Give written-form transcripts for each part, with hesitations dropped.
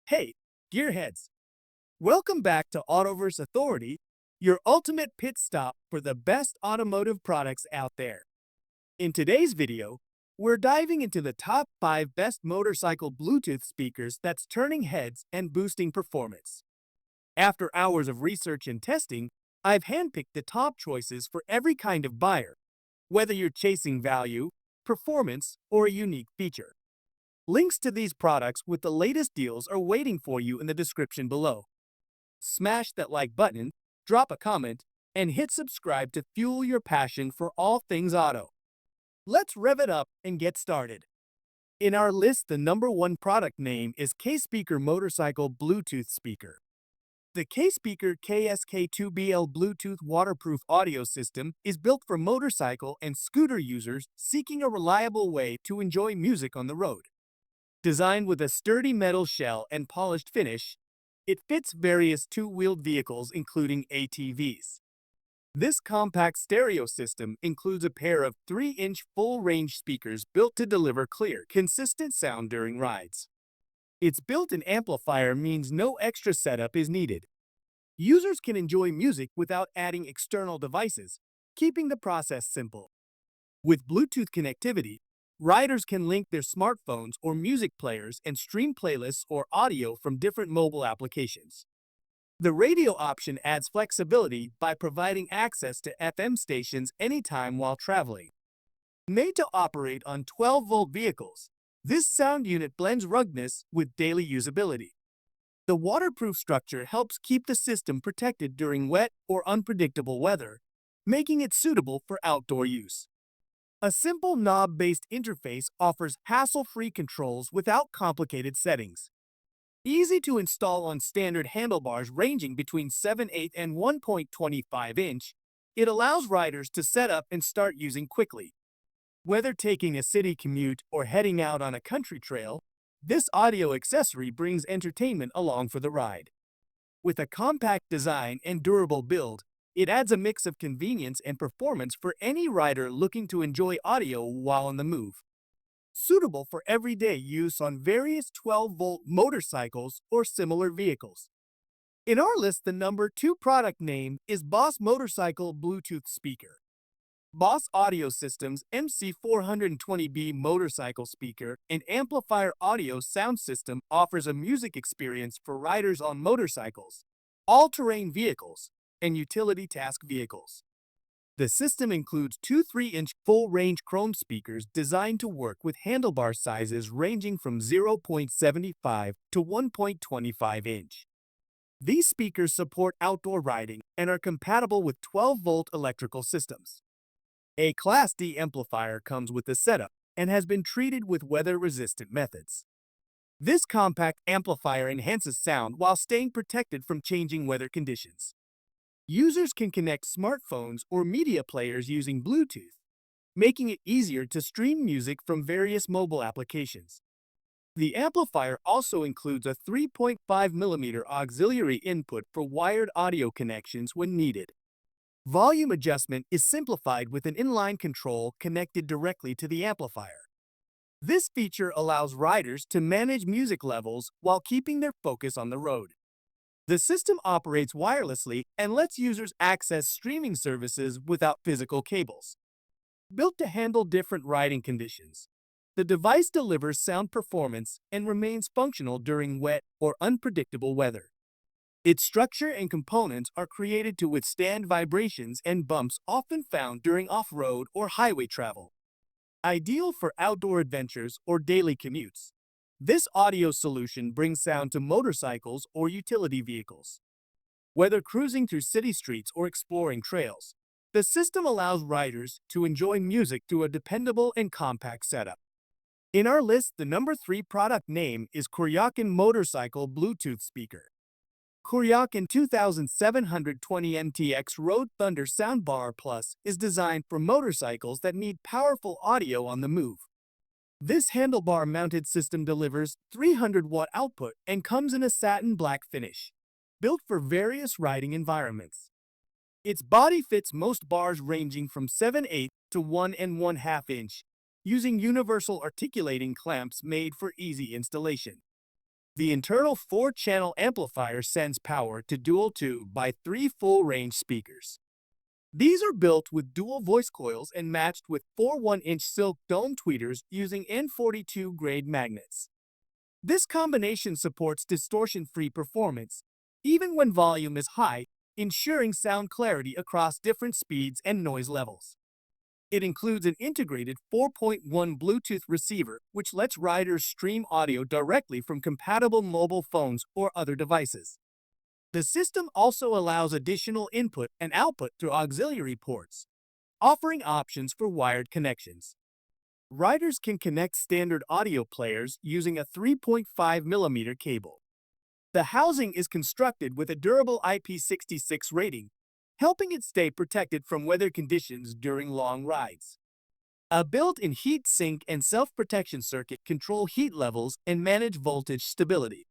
Hey, gearheads! Welcome back to Autoverse Authority, your ultimate pit stop for the best automotive products out there. In today's video, we're diving into the top 5 best motorcycle Bluetooth speakers that's turning heads and boosting performance. After hours of research and testing, I've handpicked the top choices for every kind of buyer, whether you're chasing value, performance, or a unique feature. Links to these products with the latest deals are waiting for you in the description below. Smash that like button, drop a comment, and hit subscribe to fuel your passion for all things auto. Let's rev it up and get started. In our list, the number 1 product name is KSPEAKER Motorcycle Bluetooth Speaker. The KSPEAKER KSK2BL Bluetooth waterproof audio system is built for motorcycle and scooter users seeking a reliable way to enjoy music on the road. Designed with a sturdy metal shell and polished finish, it fits various two-wheeled vehicles including ATVs. This compact stereo system includes a pair of 3-inch full-range speakers built to deliver clear, consistent sound during rides. Its built-in amplifier means no extra setup is needed. Users can enjoy music without adding external devices, keeping the process simple. With Bluetooth connectivity, riders can link their smartphones or music players and stream playlists or audio from different mobile applications. The radio option adds flexibility by providing access to FM stations anytime while traveling. Made to operate on 12-volt vehicles, this sound unit blends ruggedness with daily usability. The waterproof structure helps keep the system protected during wet or unpredictable weather, making it suitable for outdoor use. A simple knob-based interface offers hassle-free controls without complicated settings. Easy to install on standard handlebars ranging between 7/8 and 1.25 inch, it allows riders to set up and start using quickly. Whether taking a city commute or heading out on a country trail, this audio accessory brings entertainment along for the ride. With a compact design and durable build, it adds a mix of convenience and performance for any rider looking to enjoy audio while on the move. Suitable for everyday use on various 12-volt motorcycles or similar vehicles. In our list, the number 2 product name is Boss Motorcycle Bluetooth Speaker. Boss Audio Systems MC420B motorcycle speaker and amplifier audio sound system offers a music experience for riders on motorcycles, all-terrain vehicles, and utility task vehicles. The system includes 2 3-inch full-range chrome speakers designed to work with handlebar sizes ranging from 0.75 to 1.25 inch. These speakers support outdoor riding and are compatible with 12-volt electrical systems. A Class D amplifier comes with the setup and has been treated with weather-resistant methods. This compact amplifier enhances sound while staying protected from changing weather conditions. Users can connect smartphones or media players using Bluetooth, making it easier to stream music from various mobile applications. The amplifier also includes a 3.5mm auxiliary input for wired audio connections when needed. Volume adjustment is simplified with an inline control connected directly to the amplifier. This feature allows riders to manage music levels while keeping their focus on the road. The system operates wirelessly and lets users access streaming services without physical cables. Built to handle different riding conditions, the device delivers sound performance and remains functional during wet or unpredictable weather. Its structure and components are created to withstand vibrations and bumps often found during off-road or highway travel. Ideal for outdoor adventures or daily commutes, this audio solution brings sound to motorcycles or utility vehicles. Whether cruising through city streets or exploring trails, the system allows riders to enjoy music through a dependable and compact setup. In our list, the number 3 product name is Kuryakyn Motorcycle Bluetooth Speaker. Kuryakyn 2720 MTX Road Thunder Soundbar Plus is designed for motorcycles that need powerful audio on the move. This handlebar-mounted system delivers 300-watt output and comes in a satin black finish, built for various riding environments. Its body fits most bars ranging from 7/8 to 1 1/2 inch, using universal articulating clamps made for easy installation. The internal 4-channel amplifier sends power to dual 2x3 full-range speakers. These are built with dual voice coils and matched with 4 1-inch silk dome tweeters using N42 grade magnets. This combination supports distortion-free performance, even when volume is high, ensuring sound clarity across different speeds and noise levels. It includes an integrated 4.1 Bluetooth receiver, which lets riders stream audio directly from compatible mobile phones or other devices. The system also allows additional input and output through auxiliary ports, offering options for wired connections. Riders can connect standard audio players using a 3.5mm cable. The housing is constructed with a durable IP66 rating, helping it stay protected from weather conditions during long rides. A built-in heat sink and self-protection circuit control heat levels and manage voltage stability.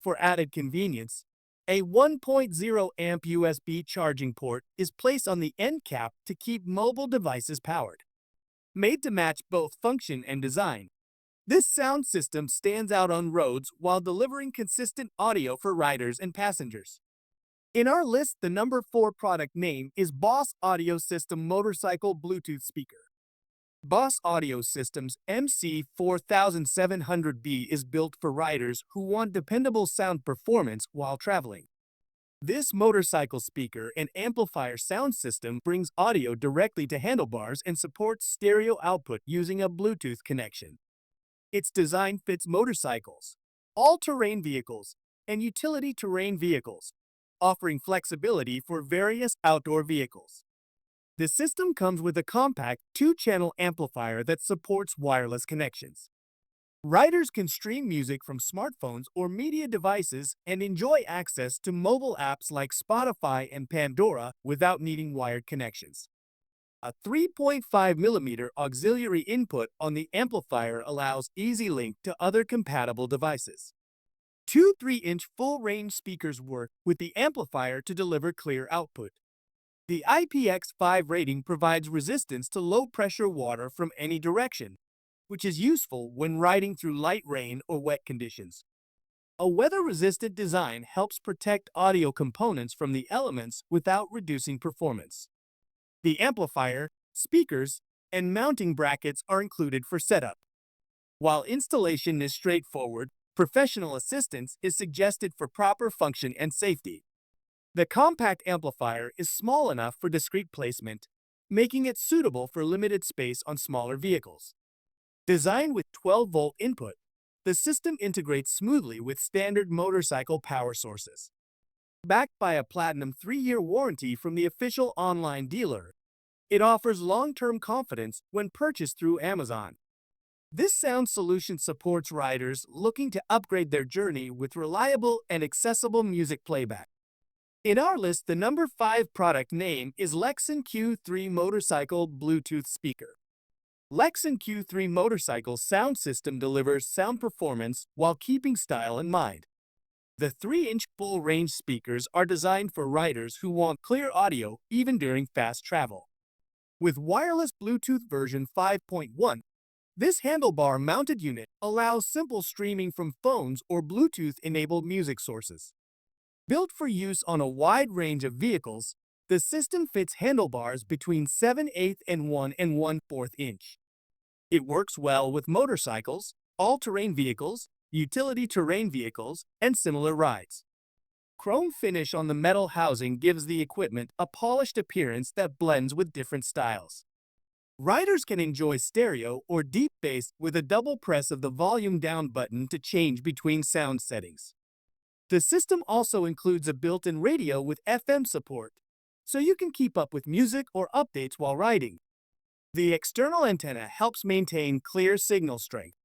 For added convenience, a 1.0 amp USB charging port is placed on the end cap to keep mobile devices powered. Made to match both function and design, this sound system stands out on roads while delivering consistent audio for riders and passengers. In our list, the number 4 product name is Boss Audio System Motorcycle Bluetooth Speaker. Boss Audio System's MC4700B is built for riders who want dependable sound performance while traveling. This motorcycle speaker and amplifier sound system brings audio directly to handlebars and supports stereo output using a Bluetooth connection. Its design fits motorcycles, all-terrain vehicles, and utility terrain vehicles, offering flexibility for various outdoor vehicles. The system comes with a compact 2-channel amplifier that supports wireless connections. Riders can stream music from smartphones or media devices and enjoy access to mobile apps like Spotify and Pandora without needing wired connections. A 3.5mm auxiliary input on the amplifier allows easy link to other compatible devices. 2 3-inch full-range speakers work with the amplifier to deliver clear output. The IPX5 rating provides resistance to low-pressure water from any direction, which is useful when riding through light rain or wet conditions. A weather-resistant design helps protect audio components from the elements without reducing performance. The amplifier, speakers, and mounting brackets are included for setup. While installation is straightforward, professional assistance is suggested for proper function and safety. The compact amplifier is small enough for discrete placement, making it suitable for limited space on smaller vehicles. Designed with 12-volt input, the system integrates smoothly with standard motorcycle power sources. Backed by a platinum 3-year warranty from the official online dealer, it offers long-term confidence when purchased through Amazon. This sound solution supports riders looking to upgrade their journey with reliable and accessible music playback. In our list, the number 5 product name is LEXIN Q3 Motorcycle Bluetooth Speaker. LEXIN Q3 Motorcycle sound system delivers sound performance while keeping style in mind. The 3-inch full-range speakers are designed for riders who want clear audio even during fast travel. With wireless Bluetooth version 5.1, this handlebar-mounted unit allows simple streaming from phones or Bluetooth-enabled music sources. Built for use on a wide range of vehicles, the system fits handlebars between 7/8 and 1 1/4 inch. It works well with motorcycles, all-terrain vehicles, utility terrain vehicles, and similar rides. Chrome finish on the metal housing gives the equipment a polished appearance that blends with different styles. Riders can enjoy stereo or deep bass with a double press of the volume down button to change between sound settings. The system also includes a built-in radio with FM support, so you can keep up with music or updates while riding. The external antenna helps maintain clear signal strength.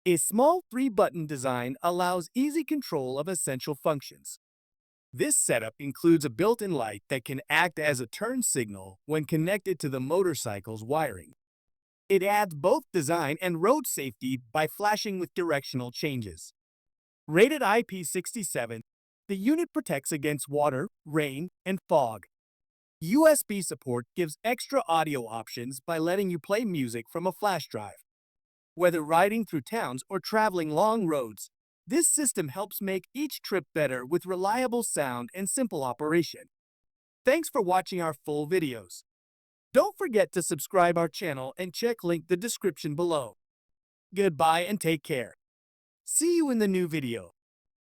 A small 3-button design allows easy control of essential functions. This setup includes a built-in light that can act as a turn signal when connected to the motorcycle's wiring. It adds both design and road safety by flashing with directional changes. Rated IP67, the unit protects against water, rain, and fog. USB support gives extra audio options by letting you play music from a flash drive. Whether riding through towns or traveling long roads, This system helps make each trip better with reliable sound and simple operation. Thanks for watching our full videos. Don't forget to subscribe our channel and check link the description below. Goodbye and take care. See you in the new video.